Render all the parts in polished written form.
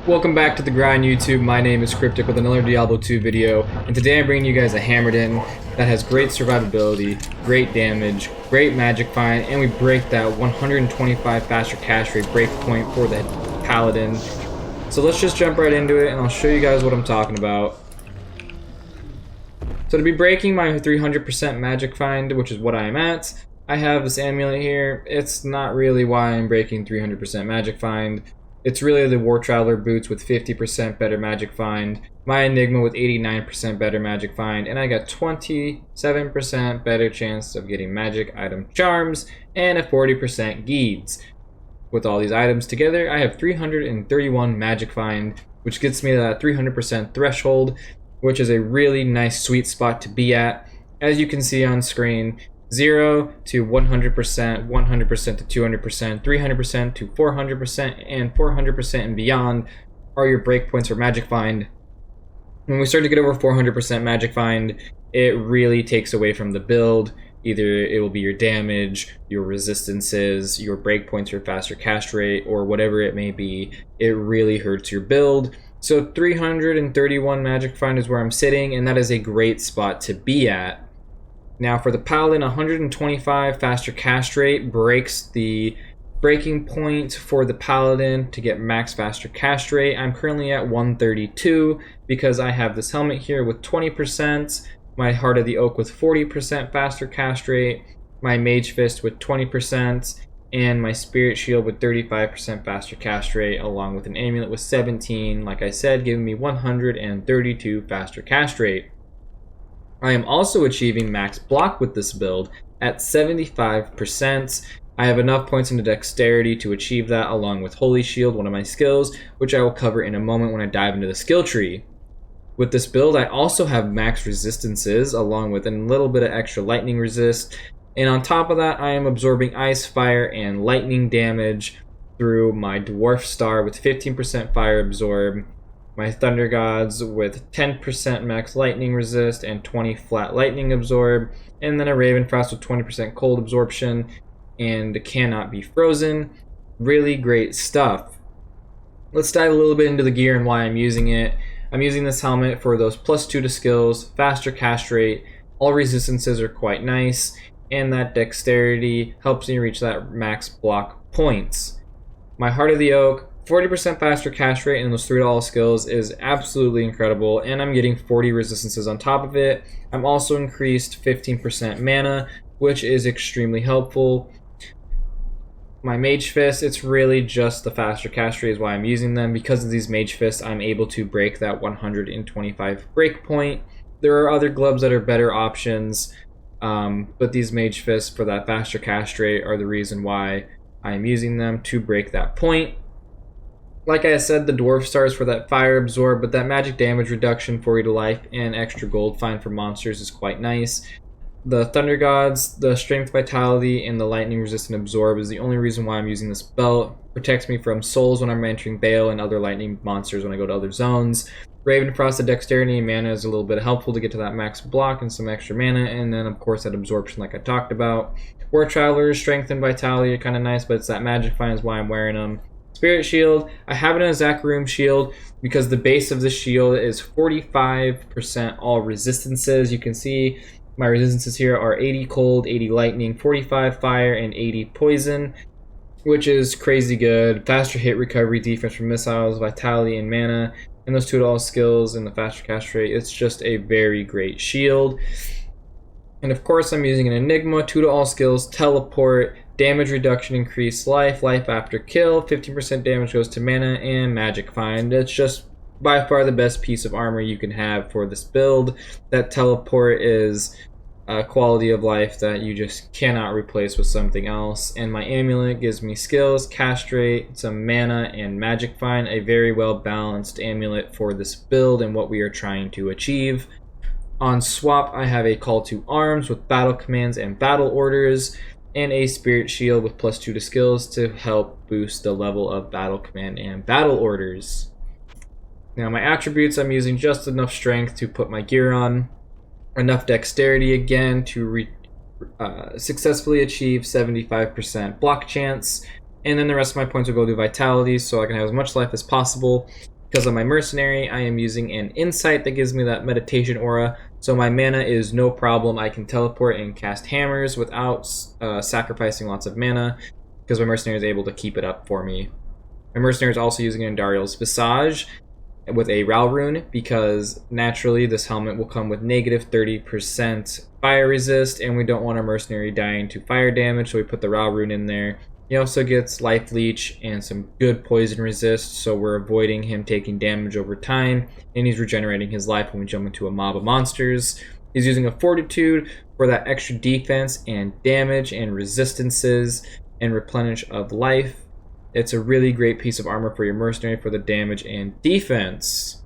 Welcome back to the grind YouTube. My name is Cryptic with another Diablo 2 video, and today I'm bringing you guys a Hammered In that has great survivability, great damage, great magic find, and we break that 125 faster cash rate breakpoint for the Paladin. So let's just jump right into it and I'll show you guys what I'm talking about. So to be breaking my 300% magic find, which is what I am at, I have this amulet here. It's not really why I'm breaking 300% magic find. It's really the War Traveler boots with 50% better magic find, my Enigma with 89% better magic find, and I got 27% better chance of getting magic item charms, and a 40% guides. With all these items together, I have 331 magic find, which gets me to that 300% threshold, which is a really nice sweet spot to be at. As you can see on screen, 0 to 100%, 100% to 200%, 300% to 400%, and 400% and beyond are your breakpoints for magic find. When we start to get over 400% magic find, it really takes away from the build. Either it will be your damage, your resistances, your breakpoints, your faster cast rate, or whatever it may be. It really hurts your build. So 331 magic find is where I'm sitting, and that is a great spot to be at. Now for the Paladin, 125 faster cast rate breaks the breaking point for the Paladin to get max faster cast rate. I'm currently at 132 because I have this helmet here with 20%, my Heart of the Oak with 40% faster cast rate, my Mage Fist with 20%, and my Spirit Shield with 35% faster cast rate, along with an amulet with 17, like I said, giving me 132 faster cast rate. I am also achieving max block with this build at 75%. I have enough points into dexterity to achieve that, along with Holy Shield, one of my skills, which I will cover in a moment when I dive into the skill tree. With this build, I also have max resistances, along with a little bit of extra lightning resist. And on top of that, I am absorbing ice, fire, and lightning damage through my Dwarf Star with 15% fire absorb, my Thunder Gods with 10% max lightning resist and 20 flat lightning absorb, and then a Raven Frost with 20% cold absorption and cannot be frozen. Really great stuff. Let's dive a little bit into the gear and why I'm using it. I'm using this helmet for those +2 to skills, faster cast rate, all resistances are quite nice, and that dexterity helps me reach that max block points. My Heart of the Oak, 40% faster cast rate and those 3 skills is absolutely incredible, and I'm getting 40 resistances on top of it. I'm also increased 15% mana, which is extremely helpful. My Mage Fist, it's really just the faster cast rate is why I'm using them. Because of these Mage Fists, I'm able to break that 125 breakpoint. There are other gloves that are better options, but these Mage Fists for that faster cast rate are the reason why I'm using them to break that point. Like I said, the Dwarf Stars for that fire absorb, but that magic damage reduction 40 to life and extra gold find for monsters is quite nice. The Thunder Gods, the strength, vitality, and the lightning resistant absorb is the only reason why I'm using this belt. Protects me from souls when I'm entering Bale and other lightning monsters when I go to other zones. Raven Frost, the dexterity and mana is a little bit helpful to get to that max block and some extra mana, and then of course that absorption like I talked about. War Traveler's strength and vitality are kind of nice, but it's that magic find is why I'm wearing them. Spirit Shield, I have it in a Zacharium shield because the base of the shield is 45% all resistances. You can see my resistances here are 80 cold, 80 lightning, 45 fire, and 80 poison, which is crazy good. Faster hit recovery, defense from missiles, vitality, and mana, and those 2 skills and the faster cast rate. It's just a very great shield. And of course I'm using an Enigma, 2 skills, teleport, damage reduction, increased life, life after kill, 15% damage goes to mana, and magic find. It's just by far the best piece of armor you can have for this build. That teleport is a quality of life that you just cannot replace with something else. And my amulet gives me skills, cast rate, some mana, and magic find. A very well balanced amulet for this build and what we are trying to achieve. On swap, I have a call to arms with battle commands and battle orders, and a Spirit Shield with +2 to skills to help boost the level of battle command and battle orders. Now my attributes, I'm using just enough strength to put my gear on, enough dexterity again to successfully achieve 75% block chance, and then the rest of my points will go to vitality so I can have as much life as possible. Because of my Mercenary, I am using an Insight that gives me that meditation aura, so my mana is no problem. I can teleport and cast hammers without sacrificing lots of mana, because my Mercenary is able to keep it up for me. My Mercenary is also using Andariel's Visage with a Ral rune, because naturally this helmet will come with negative 30% fire resist, and we don't want our Mercenary dying to fire damage, so we put the Ral rune in there. He also gets Life Leech and some good poison resist, so we're avoiding him taking damage over time, and he's regenerating his life when we jump into a mob of monsters. He's using a Fortitude for that extra defense and damage and resistances and replenish of life. It's a really great piece of armor for your Mercenary for the damage and defense.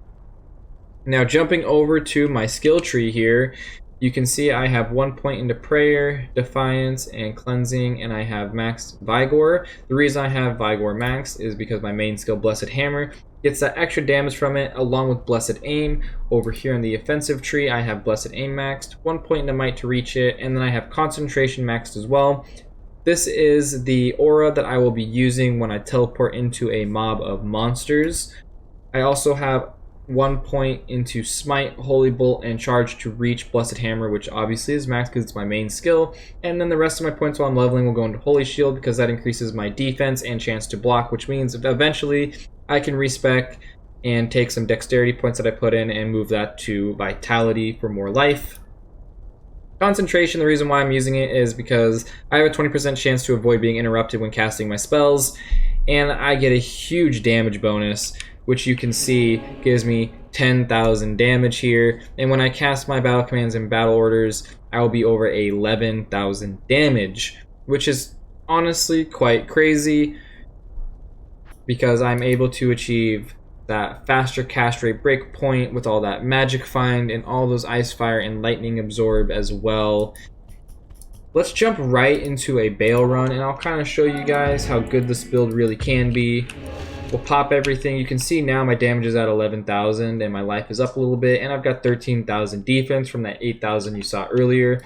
Now jumping over to my skill tree here, you can see I have 1 point into Prayer, Defiance, and Cleansing, and I have maxed Vigor. The reason I have Vigor maxed is because my main skill, Blessed Hammer, gets that extra damage from it along with Blessed Aim. Over here in the offensive tree, I have Blessed Aim maxed, 1 point into Might to reach it, and then I have Concentration maxed as well. This is the aura that I will be using when I teleport into a mob of monsters. I also have 1 point into Smite, Holy Bolt, and Charge to reach Blessed Hammer, which obviously is maxed because it's my main skill. And then the rest of my points while I'm leveling will go into Holy Shield because that increases my defense and chance to block, which means eventually I can respec and take some dexterity points that I put in and move that to Vitality for more life. Concentration, the reason why I'm using it is because I have a 20% chance to avoid being interrupted when casting my spells, and I get a huge damage bonus, which you can see gives me 10,000 damage here, and when I cast my battle commands and battle orders, I will be over 11,000 damage, which is honestly quite crazy because I'm able to achieve that faster cast rate breakpoint with all that magic find and all those ice fire and lightning absorb as well. Let's jump right into a Bale run, and I'll kind of show you guys how good this build really can be. We'll pop everything. You can see now my damage is at 11,000 and my life is up a little bit, and I've got 13,000 defense from that 8,000 you saw earlier.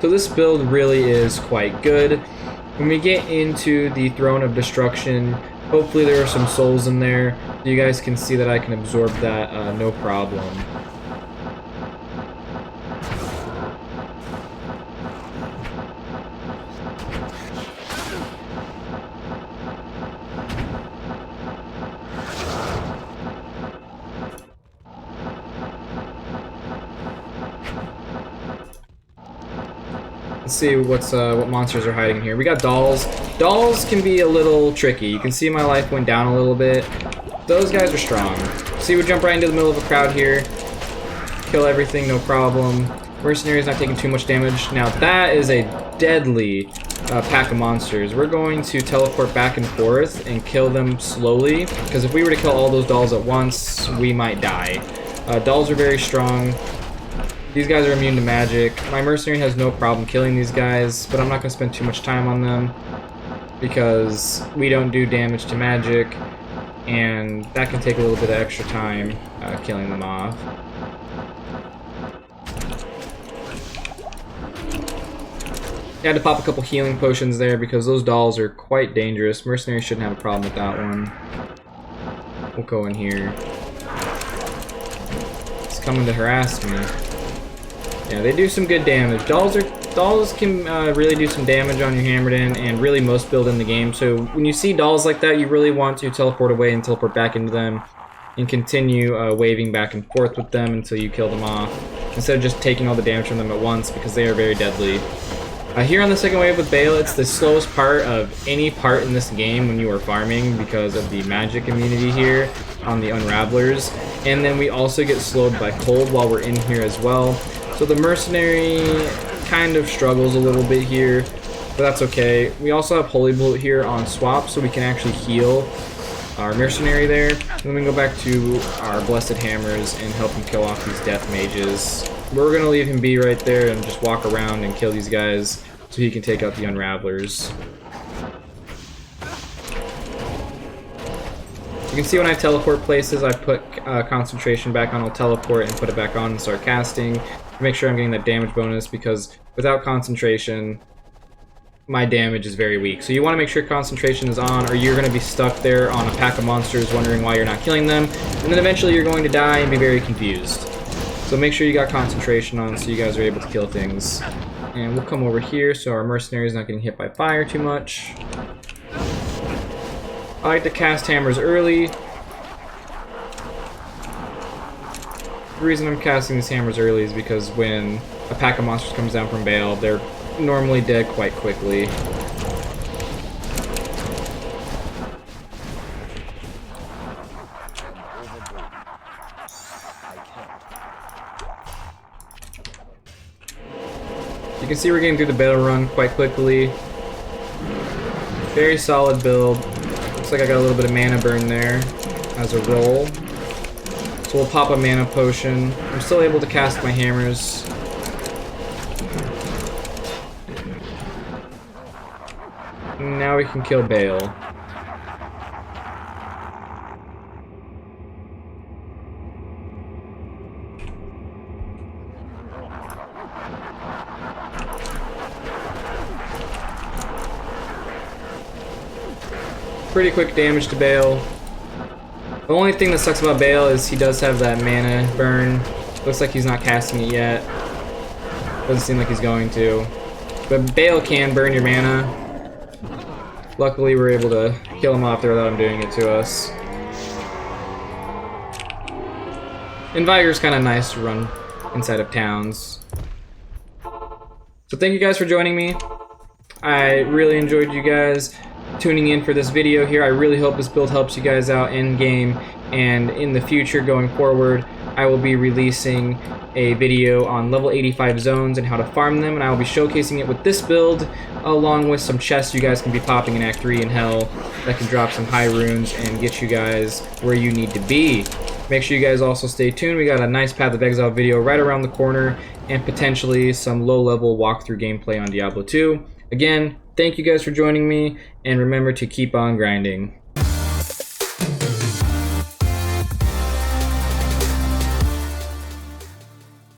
So this build really is quite good. When we get into the Throne of Destruction, hopefully there are some souls in there so you guys can see that I can absorb that no problem. Let's see what monsters are hiding here. We got dolls. Dolls can be a little tricky. You can see my life went down a little bit. Those guys are strong. See, we jump right into the middle of a crowd here. Kill everything, no problem. Mercenary's not taking too much damage. Now that is a deadly pack of monsters. We're going to teleport back and forth and kill them slowly, because if we were to kill all those dolls at once, we might die. Dolls are very strong. These guys are immune to magic. My Mercenary has no problem killing these guys, but I'm not going to spend too much time on them because we don't do damage to magic, and that can take a little bit of extra time killing them off. I had to pop a couple healing potions there because those dolls are quite dangerous. Mercenary shouldn't have a problem with that one. We'll go in here. It's coming to harass me. Yeah, they do some good damage. Dolls can really do some damage on your Hammerden and really most build in the game. So when you see dolls like that, you really want to teleport away and teleport back into them and continue waving back and forth with them until you kill them off, instead of just taking all the damage from them at once, because they are very deadly. Here on the second wave with Bale, it's the slowest part of any part in this game when you are farming because of the magic immunity here on the Unravelers. And then we also get slowed by cold while we're in here as well. So the Mercenary kind of struggles a little bit here, but that's okay. We also have Holy Bolt here on swap, so we can actually heal our Mercenary there. And then we can go back to our Blessed Hammers and help him kill off these Death Mages. We're going to leave him be right there and just walk around and kill these guys so he can take out the Unravelers. You can see when I teleport places, I put concentration back on, I'll teleport and put it back on and start casting. Make sure I'm getting that damage bonus, because without concentration, my damage is very weak. So you want to make sure concentration is on, or you're going to be stuck there on a pack of monsters wondering why you're not killing them, and then eventually you're going to die and be very confused. So make sure you got concentration on so you guys are able to kill things. And we'll come over here so our mercenary is not getting hit by fire too much. I like to cast hammers early. The reason I'm casting these hammers early is because when a pack of monsters comes down from Bale, they're normally dead quite quickly. You can see we're getting through the Bale run quite quickly. Very solid build. Looks like I got a little bit of mana burn there as a roll. So we'll pop a mana potion. I'm still able to cast my hammers. Now we can kill Bale. Pretty quick damage to Bale. The only thing that sucks about Bale is he does have that mana burn. Looks like he's not casting it yet. Doesn't seem like he's going to. But Bale can burn your mana. Luckily, we're able to kill him off there without him doing it to us. And Vigor's kind of nice to run inside of towns. So thank you guys for joining me. I really enjoyed you guys tuning in for this video here. I really hope this build helps you guys out in game, and in the future going forward I will be releasing a video on level 85 zones and how to farm them, and I will be showcasing it with this build along with some chests you guys can be popping in Act 3 in Hell that can drop some high runes and get you guys where you need to be. Make sure you guys also stay tuned. We got a nice Path of Exile video right around the corner, and potentially some low-level walkthrough gameplay on Diablo 2. Again, thank you guys for joining me, and remember to keep on grinding.